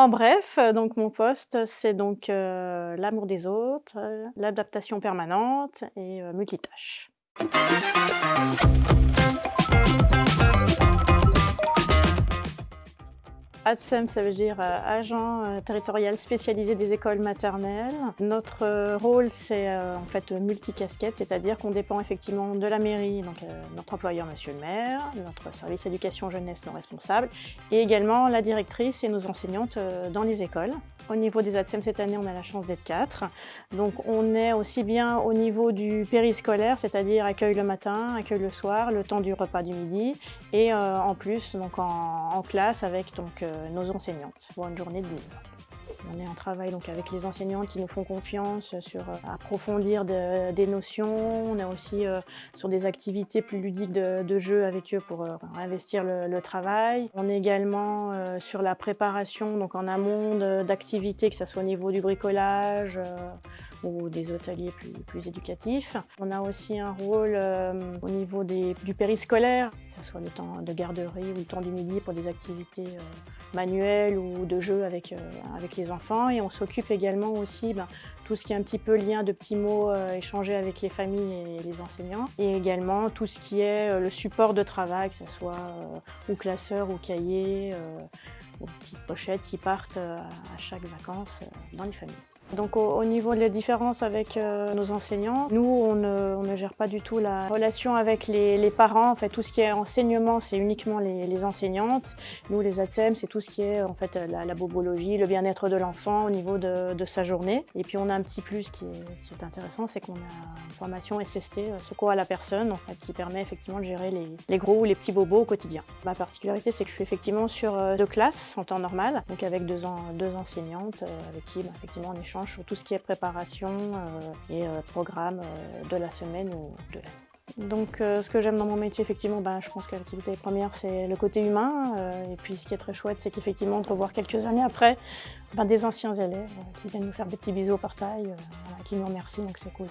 En bref, donc mon poste, c'est donc, l'amour des autres, l'adaptation permanente et multitâche. ATSEM, ça veut dire, agent, territorial spécialisé des écoles maternelles. Notre, rôle, c'est, en fait, multicasquette, c'est-à-dire qu'on dépend effectivement de la mairie, donc notre employeur, monsieur le maire, notre service éducation jeunesse, nos responsables et également la directrice et nos enseignantes, dans les écoles. Au niveau des ATSEM, cette année, on a la chance d'être 4. Donc on est aussi bien au niveau du périscolaire, c'est-à-dire accueil le matin, accueil le soir, le temps du repas du midi et en plus donc en classe avec donc nos enseignantes pour une journée de livres. On est en travail donc avec les enseignantes qui nous font confiance sur approfondir des notions. On est aussi sur des activités plus ludiques de jeu avec eux pour investir le travail. On est également sur la préparation donc en amont d'activités, que ce soit au niveau du bricolage ou des ateliers plus éducatifs. On a aussi un rôle au niveau du périscolaire, que ce soit le temps de garderie ou le temps du midi pour des activités manuelles ou de jeu avec les enfants. Et on s'occupe également aussi tout ce qui est un petit peu lien de petits mots échangés avec les familles et les enseignants. Et également tout ce qui est le support de travail, que ce soit ou classeur ou cahier, ou petites pochettes qui partent à chaque vacances dans les familles. Donc au niveau de la différence avec nos enseignants, nous on ne gère pas du tout la relation avec les parents. En fait, tout ce qui est enseignement, c'est uniquement les enseignantes. Nous les ATSEM, c'est tout ce qui est en fait la bobologie, le bien-être de l'enfant au niveau de sa journée. Et puis on a un petit plus qui est intéressant, c'est qu'on a une formation SST, secours à la personne, en fait, qui permet effectivement de gérer les gros ou les petits bobos au quotidien. Ma particularité, c'est que je suis effectivement sur 2 classes en temps normal, donc avec deux enseignantes avec qui effectivement on échange sur tout ce qui est préparation et programme de la semaine ou de l'année. Donc ce que j'aime dans mon métier, effectivement, je pense que l'activité première, c'est le côté humain. Et puis ce qui est très chouette, c'est qu'effectivement, de revoir quelques années après des anciens élèves qui viennent nous faire des petits bisous au portail, voilà, qui nous remercient, donc c'est cool.